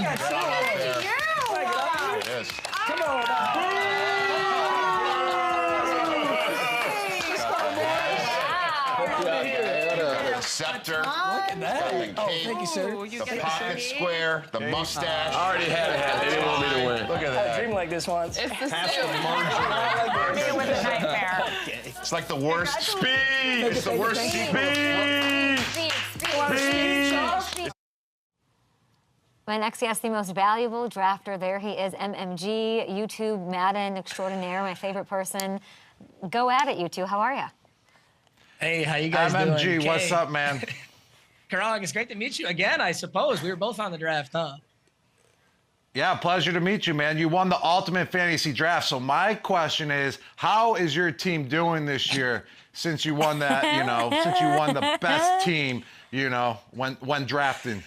got so Yes. Come on. Scepter. Look at that. Oh, thank you, sir. The pocket square, the mustache. I already had it. They didn't want me to win. Look at I that. dreamed like this once. It's the Half the suit. margin. It was a nightmare. It's like the worst. Speed! It's the worst speed! Speed. My next guest, the most valuable drafter. There he is, MMG, YouTube, Madden extraordinaire, my favorite person. Go at it, you two. How are you? Hey, how you guys MMG, doing? what's up, man? Gronk, it's great to meet you again, I suppose. We were both on the draft, huh? Yeah, pleasure to meet you, man. You won the ultimate fantasy draft. So my question is, how is your team doing this year since you won that, since you won the best team, when drafting?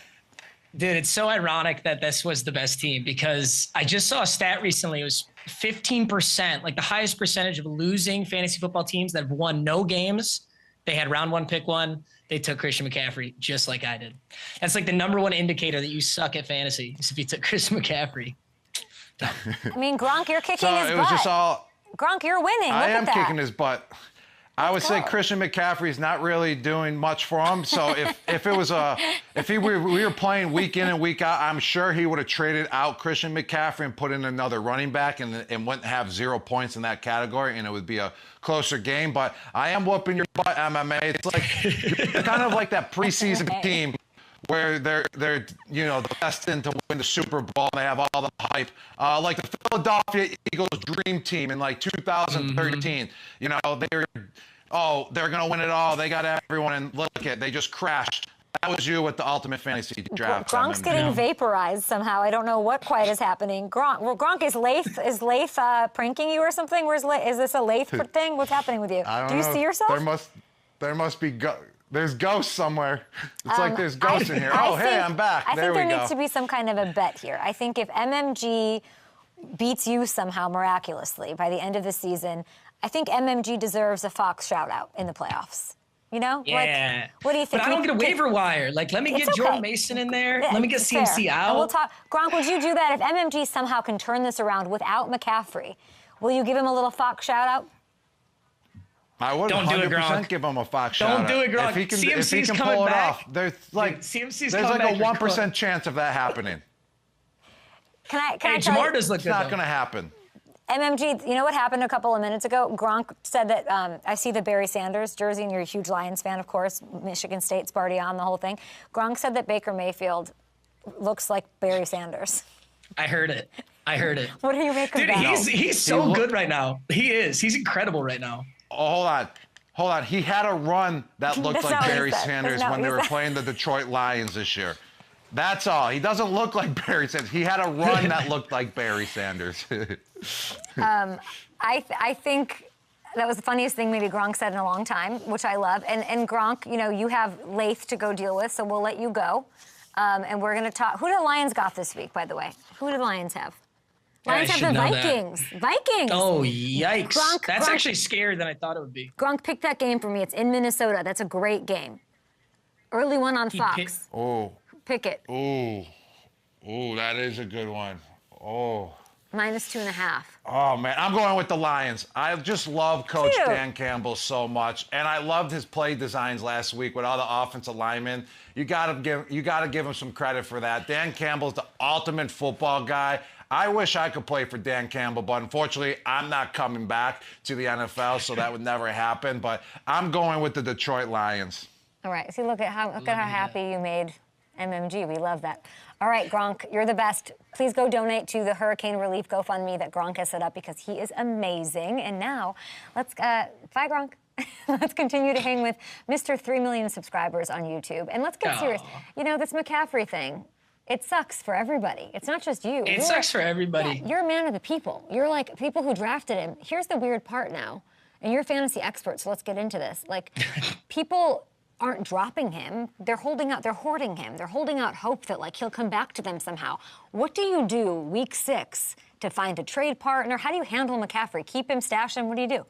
Dude, it's so ironic that this was the best team because I just saw a stat recently. It was 15%, like the highest percentage of losing fantasy football teams that have won no games. They had round one, pick one. They took Christian McCaffrey just like I did. That's like the #1 indicator that you suck at fantasy is if you took Christian McCaffrey. I mean, Gronk, you're kicking So his it butt. was just all. Gronk, you're winning. I Look am at that. kicking his butt. I would say Christian McCaffrey's not really doing much for him. So if we were playing week in and week out, I'm sure he would have traded out Christian McCaffrey and put in another running back and wouldn't have 0 points in that category, and it would be a closer game. But I am whooping your butt, MMA. It's like you're kind of like that preseason team where they're destined to win the Super Bowl and they have all the hype. Like the Philadelphia Eagles dream team in like 2013. They're going to win it all. They got everyone, and look at they just crashed. That was you with the ultimate fantasy draft. Gronk's getting vaporized somehow. I don't know what quite is happening. Gronk, is Leif pranking you or something? Is this a Leif thing? What's happening with you? I don't Do you know. see yourself? There must be there's ghosts somewhere. It's like there's ghosts in here. Hey, I'm back. I think there go. needs to be some kind of a bet here. I think if MMG beats you somehow miraculously by the end of the season, I think MMG deserves a Fox shout-out in the playoffs. Yeah. Like, what do you think? But I don't get a waiver wire. Like, let me get Jordan Mason in there. Let me get CMC out. And we'll talk. Gronk, would you do that if MMG somehow can turn this around without McCaffrey? Will you give him a little Fox shout-out? I would 100% give him a Fox shout-out. Don't do it, Gronk. If he can pull it off, there's like a 1% chance of that happening. Can I Jamar tell you? does look It's good, not though. going to happen. MMG, you know what happened a couple of minutes ago? Gronk said that, I see the Barry Sanders jersey, and you're a huge Lions fan, of course. Michigan State's already on the whole thing. Gronk said that Baker Mayfield looks like Barry Sanders. I heard it. What do you make of Dude, that? he's so good right now. He is. He's incredible right now. Oh, hold on. He had a run that looked like Barry Sanders when they were playing the Detroit Lions this year. That's all. He doesn't look like Barry Sanders. He had a run that looked like Barry Sanders. I think that was the funniest thing maybe Gronk said in a long time, which I love. And Gronk, you have Leif to go deal with, so we'll let you go. And we're going to talk. Who do the Lions got this week, by the way? Who do the Lions have? Lions have the Vikings. Vikings. Oh, yikes. Gronk, That's actually scarier than I thought it would be. Gronk, pick that game for me. It's in Minnesota. That's a great game. Early one on Fox. Pick it. Oh, that is a good one. Oh. -2.5. Oh, man. I'm going with the Lions. I just love Coach Dan Campbell so much, and I loved his play designs last week with all the offensive linemen. You gotta give him some credit for that. Dan Campbell's the ultimate football guy. I wish I could play for Dan Campbell, but unfortunately, I'm not coming back to the NFL, so that would never happen. But I'm going with the Detroit Lions. All right. See, look at how happy you made MMG. We love that. All right, Gronk, you're the best. Please go donate to the Hurricane Relief GoFundMe that Gronk has set up because he is amazing. And now, let's bye, Gronk. Let's continue to hang with Mr. 3 million subscribers on YouTube. And let's get serious. This McCaffrey thing, it sucks for everybody. It's not just you. It sucks for everybody. Yeah, you're a man of the people. You're like people who drafted him. Here's the weird part now. And you're a fantasy expert, so let's get into this. Like, people aren't dropping him. They're hoarding him. They're holding out hope that, like, he'll come back to them somehow. What do you do week 6 to find a trade partner? How do you handle McCaffrey? Keep him, stash him? What do you do?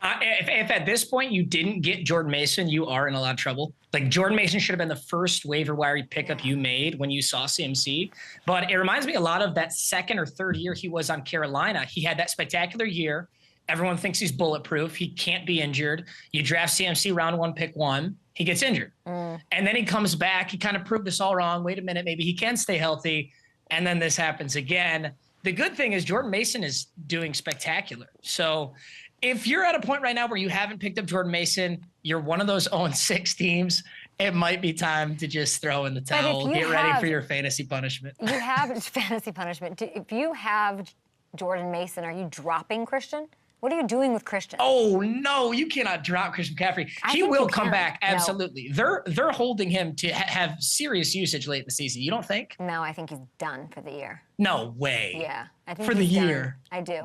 If at this point you didn't get Jordan Mason, you are in a lot of trouble. Like Jordan Mason should have been the first waiver wire pickup you made when you saw CMC. But it reminds me a lot of that second or third year he was on Carolina. He had that spectacular year. Everyone thinks he's bulletproof. He can't be injured. You draft CMC round 1, pick 1. He gets injured. And then he comes back. He kind of proved us all wrong. Wait a minute, maybe he can stay healthy. And then this happens again. The good thing is Jordan Mason is doing spectacular. So if you're at a point right now where you haven't picked up Jordan Mason, you're one of those 0-6 teams, it might be time to just throw in the towel. Get ready for your fantasy punishment. You have fantasy punishment. If you have Jordan Mason, are you dropping Christian? What are you doing with Christian? Oh, no, you cannot drop Christian McCaffrey. He will come back, absolutely. No. They're holding him to have serious usage late in the season. You don't think? No, I think he's done for the year. No way. Yeah, I think for the year. I do.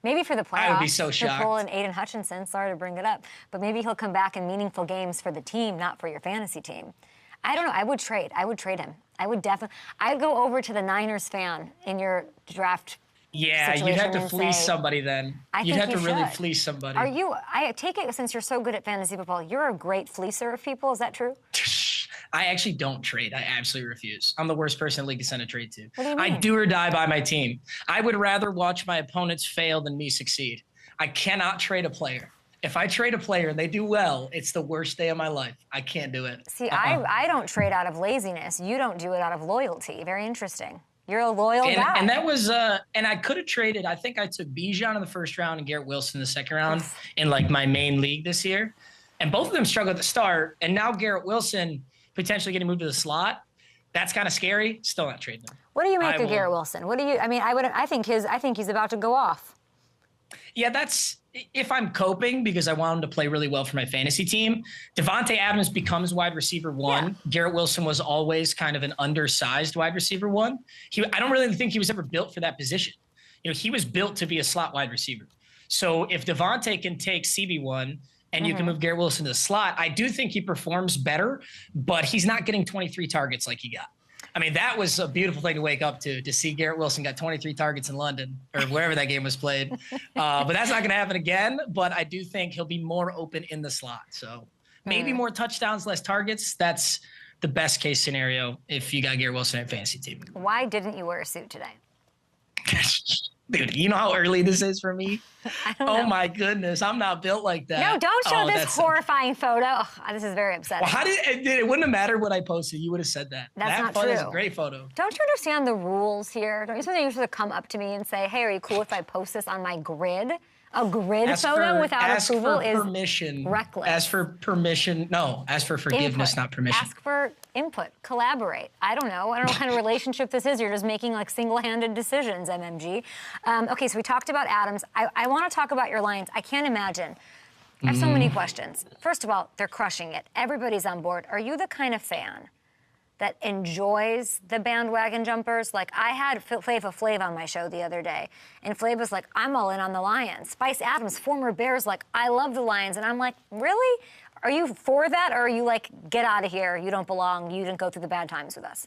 Maybe for the playoffs. I would be so shocked. Nicole and Aidan Hutchinson, sorry to bring it up, but maybe he'll come back in meaningful games for the team, not for your fantasy team. I don't know. I would trade him. I would definitely. I'd go over to the Niners fan in your draft. Yeah, you'd have to fleece somebody then. You'd have to really fleece somebody. Are you? I take it since you're so good at fantasy football, you're a great fleecer of people. Is that true? I actually don't trade. I absolutely refuse. I'm the worst person in the league to send a trade to. What do you mean? I do or die by my team. I would rather watch my opponents fail than me succeed. I cannot trade a player. If I trade a player and they do well, it's the worst day of my life. I can't do it. See, I don't trade out of laziness. You don't do it out of loyalty. Very interesting. You're a loyal guy. And that was, and I could have traded. I think I took Bijan in the first round and Garrett Wilson in the second round in like my main league this year. And both of them struggled at the start. And now Garrett Wilson potentially getting moved to the slot. That's kind of scary. Still not trading him. What do you make of Garrett Wilson? What do you? I mean, I think he's about to go off. Yeah, that's if I'm coping because I want him to play really well for my fantasy team. Devontae Adams becomes wide receiver 1. Yeah. Garrett Wilson was always kind of an undersized wide receiver 1. I don't really think he was ever built for that position. You know, he was built to be a slot wide receiver. So if Devontae can take CB1 and you can move Garrett Wilson to the slot, I do think he performs better, but he's not getting 23 targets like he got. I mean, that was a beautiful thing to wake up to see Garrett Wilson got 23 targets in London or wherever that game was played. But that's not going to happen again. But I do think he'll be more open in the slot. So maybe more touchdowns, less targets. That's the best case scenario if you got Garrett Wilson at fantasy team. Why didn't you wear a suit today? Dude, you know how early this is for me? I don't know. Oh, my goodness. I'm not built like that. No, don't show this horrifying photo. Oh, this is very upsetting. Well, it wouldn't have mattered what I posted. You would have said that. That's not true. That true. is a great photo. Don't you understand the rules here? Don't you think you're supposed to come up to me and say, hey, are you cool if I post this on my grid? A grid photo without approval is reckless. Ask for permission. No, ask for forgiveness, not permission. Ask for input. Collaborate. I don't know what kind of relationship this is. You're just making like single-handed decisions, MMG. Okay, so we talked about Adams. I want to talk about your Lions. I can't imagine. I have so many questions. First of all, they're crushing it. Everybody's on board. Are you the kind of fan that enjoys the bandwagon jumpers? Like, I had Flava Flav on my show the other day, and Flav was like, I'm all in on the Lions. Spice Adams, former Bears, like, I love the Lions. And I'm like, really? Are you for that, or are you like, get out of here, you don't belong, you didn't go through the bad times with us?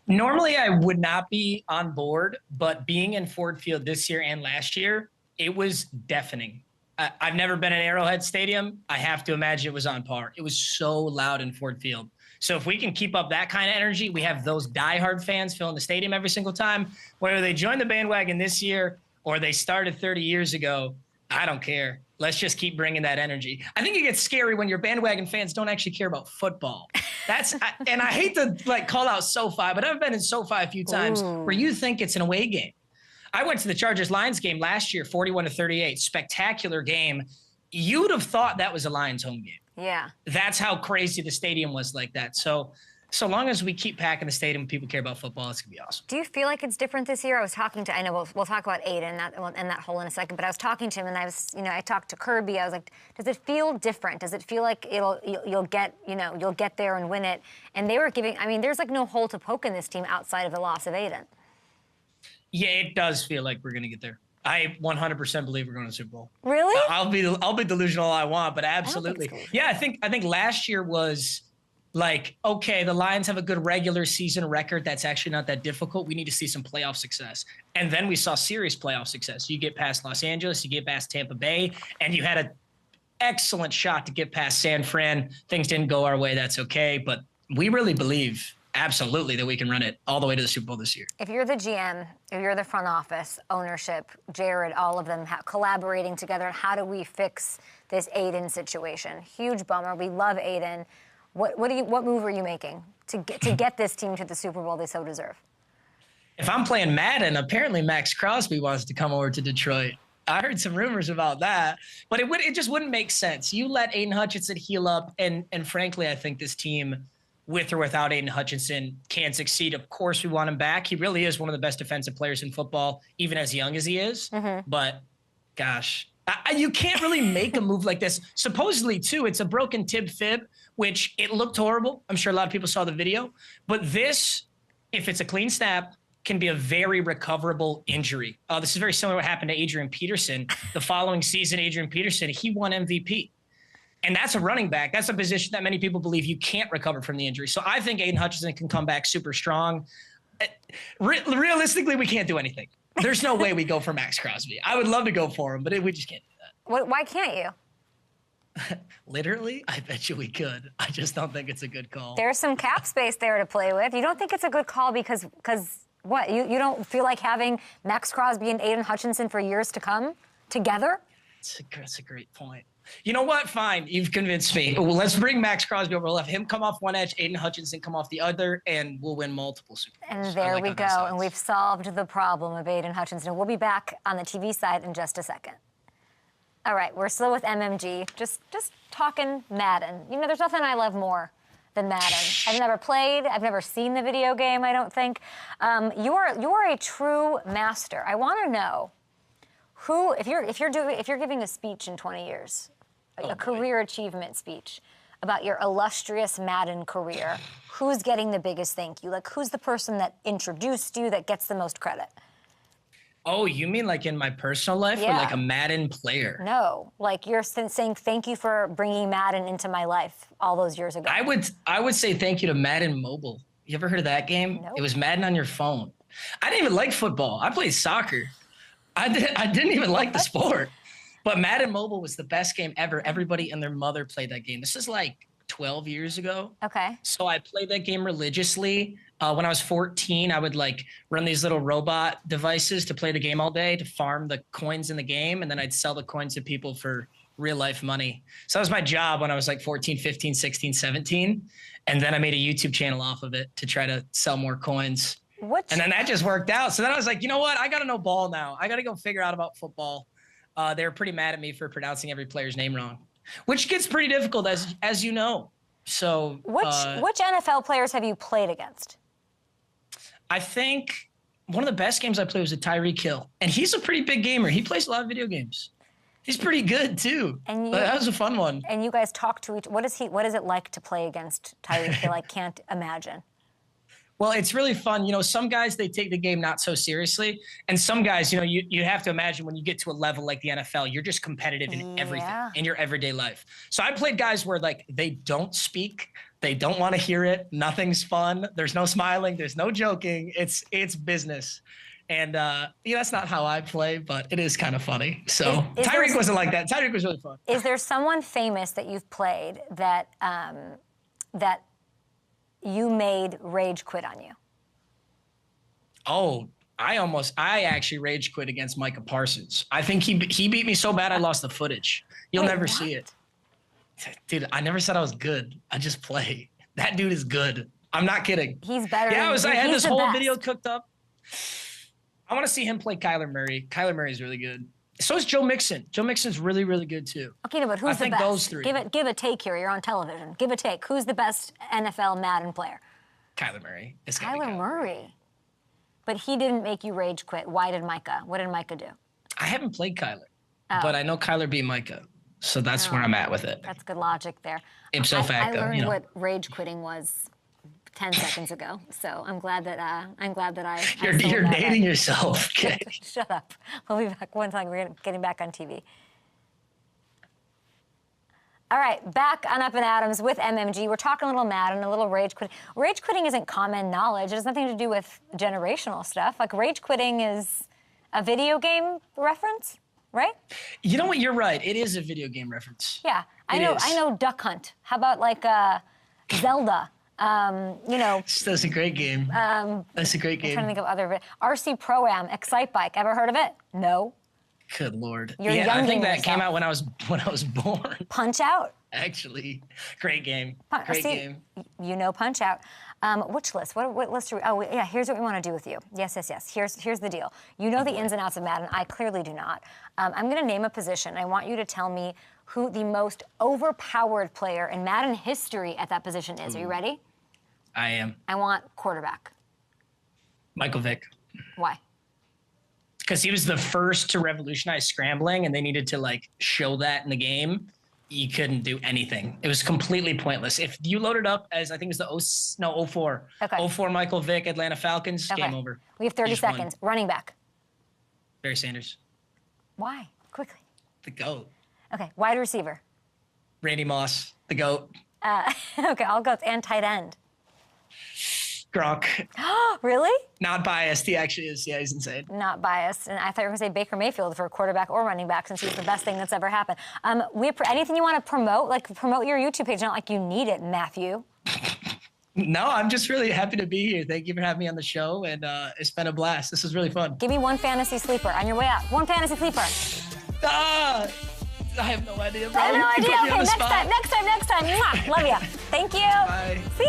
Normally, I would not be on board, but being in Ford Field this year and last year, it was deafening. I've never been in Arrowhead Stadium. I have to imagine it was on par. It was so loud in Ford Field. So if we can keep up that kind of energy, we have those diehard fans filling the stadium every single time. Whether they join the bandwagon this year or they started 30 years ago, I don't care. Let's just keep bringing that energy. I think it gets scary when your bandwagon fans don't actually care about football. And I hate to like call out SoFi, but I've been in SoFi a few times where you think it's an away game. I went to the Chargers-Lions game last year, 41-38, spectacular game. You would have thought that was a Lions home game. Yeah. That's how crazy the stadium was like that. So long as we keep packing the stadium and people care about football, it's going to be awesome. Do you feel like it's different this year? I was talking to, I know we'll talk about Aidan and that whole in a second, but I was talking to him and I talked to Kirby. I was like, does it feel different? Does it feel like you'll get there and win it? And they were giving, I mean, there's like no hole to poke in this team outside of the loss of Aidan. Yeah, it does feel like we're going to get there. I 100% believe we're going to the Super Bowl. Really? I'll be delusional all I want, but absolutely. Yeah, I think last year was like, okay, the Lions have a good regular season record. That's actually not that difficult. We need to see some playoff success. And then we saw serious playoff success. You get past Los Angeles, you get past Tampa Bay, and you had excellent shot to get past San Fran. Things didn't go our way. That's okay. But we really believe absolutely that we can run it all the way to the Super Bowl this year. If you're the GM, if you're the front office, ownership, Jared, all of them collaborating together, how do we fix this Aidan situation? Huge bummer. We love Aidan. What move are you making to get this team to the Super Bowl they so deserve? If I'm playing Madden, apparently Max Crosby wants to come over to Detroit. I heard some rumors about that, but it just wouldn't make sense. You let Aidan Hutchinson heal up, and frankly, I think this team, with or without Aidan Hutchinson, can succeed. Of course, we want him back. He really is one of the best defensive players in football, even as young as he is. Mm-hmm. But, gosh, you can't really make a move like this. Supposedly, too, it's a broken tib fib, which it looked horrible. I'm sure a lot of people saw the video. But this, if it's a clean snap, can be a very recoverable injury. This is very similar to what happened to Adrian Peterson. The following season, Adrian Peterson, he won MVP. And that's a running back. That's a position that many people believe you can't recover from the injury. So I think Aidan Hutchinson can come back super strong. Realistically, we can't do anything. There's no way we go for Max Crosby. I would love to go for him, but we just can't do that. Why can't you? Literally, I bet you we could. I just don't think it's a good call. There's some cap space there to play with. You don't think it's a good call because what? You don't feel like having Max Crosby and Aidan Hutchinson for years to come together? That's a great point. You know what? Fine. You've convinced me. Well, let's bring Max Crosby over. We'll have him come off one edge, Aidan Hutchinson come off the other, and we'll win multiple Super Bowls. And there we go. And we've solved the problem of Aidan Hutchinson. We'll be back on the TV side in just a second. All right, we're still with MMG. Just talking Madden. You know, there's nothing I love more than Madden. I've never played. I've never seen the video game, I don't think. You're a true master. I want to know who, if you're giving a speech in 20 years, a career achievement speech about your illustrious Madden career, who's getting the biggest thank you? Like, who's the person that introduced you that gets the most credit? Oh, you mean like in my personal life or like a Madden player? No, like you're saying thank you for bringing Madden into my life all those years ago. I would say thank you to Madden Mobile. You ever heard of that game? Nope. It was Madden on your phone. I didn't even like football. I played soccer. I didn't even like the sport. But Madden Mobile was the best game ever. Everybody and their mother played that game. This is like 12 years ago. Okay. So I played that game religiously. When I was 14, I would like run these little robot devices to play the game all day to farm the coins in the game. And then I'd sell the coins to people for real life money. So that was my job when I was like 14, 15, 16, 17. And then I made a YouTube channel off of it to try to sell more coins. And then that just worked out. So then I was like, you know what? I got to know ball now. I got to go figure out about football. They were pretty mad at me for pronouncing every player's name wrong, which gets pretty difficult, as you know. So which NFL players have you played against? I think one of the best games I played was a Tyreek Hill, and he's a pretty big gamer. He plays a lot of video games. He's pretty good too. And that was a fun one. And you guys talk to each. What is it like to play against Tyreek Hill? I can't imagine. Well, it's really fun. You know, some guys, they take the game not so seriously. And some guys, you know, you have to imagine when you get to a level like the NFL, you're just competitive in everything in your everyday life. So I played guys where like they don't speak. They don't want to hear it. Nothing's fun. There's no smiling. There's no joking. It's business. And, that's not how I play, but it is kind of funny. So Tyreek wasn't like that. Tyreek was really fun. Is there someone famous that you've played that you made rage quit on you? Oh, I actually rage quit against Micah Parsons. I think he beat me so bad I lost the footage. You'll never see it. Dude, I never said I was good. I just play. That dude is good. I'm not kidding. He's better. Yeah, I had this whole video cooked up. I want to see him play Kyler Murray. Kyler Murray is really good. So is Joe Mixon. Joe Mixon's really, really good too. Okay, no, but who's the best? Those three. Give a take here. You're on television. Give a take. Who's the best NFL Madden player? Kyler Murray. It's Kyler Murray. But he didn't make you rage quit. Why did Micah? What did Micah do? I haven't played Kyler, but I know Kyler beat Micah. So that's where I'm at with it. That's good logic there. Ipso facto. I learned what rage quitting was 10 seconds ago. So I'm glad that You're dating yourself. Okay. Shut up. We'll be back one time. We're getting back on TV. All right, back on Up and Adams with MMG. We're talking a little Madden, a little rage quitting. Rage quitting isn't common knowledge. It has nothing to do with generational stuff. Like rage quitting is a video game reference, right? You know what? You're right. It is a video game reference. Yeah, I It know. is. I know Duck Hunt. How about like Zelda? You know. That's a great game. That's a great I'm trying to game. think of other. RC Pro-Am, Excite Bike. Ever heard of it? No. Good Lord. You're yeah, I think younging that came yourself. out when I was born. Punch Out. Actually, great game. See, Great game. You know Punch Out. Which list? What list are we? Oh, yeah. Here's what we want to do with you. Yes. Here's the deal. You know the ins and outs of Madden. I clearly do not. I'm going to name a position. I want you to tell me who the most overpowered player in Madden history at that position is. Are you ready? I am. I want quarterback. Michael Vick. Why? Because he was the first to revolutionize scrambling, and they needed to like show that in the game. You couldn't do anything. It was completely pointless. If you loaded up as I think it was the 04. Okay. 04 Michael Vick, Atlanta Falcons, Okay. game over. We have 30 You just won. seconds. Running back. Barry Sanders, Why? Quickly. the GOAT. Okay. Wide receiver. Randy Moss, the GOAT. Okay. I'll go. And tight end. Gronk. Really? Not biased. He actually is. Yeah, he's insane. Not biased. And I thought you were going to say Baker Mayfield for quarterback or running back since he's the best thing that's ever happened. Anything you want to promote? Like promote your YouTube page. Not like you need it, Matthew. No, I'm just really happy to be here. Thank you for having me on the show, and it's been a blast. This was really fun. Give me one fantasy sleeper on your way out. One fantasy sleeper. Ah, I have no idea, bro. I have no You idea. put me on Okay, the spot. next time. Mwah. Love you. Thank you. Bye. See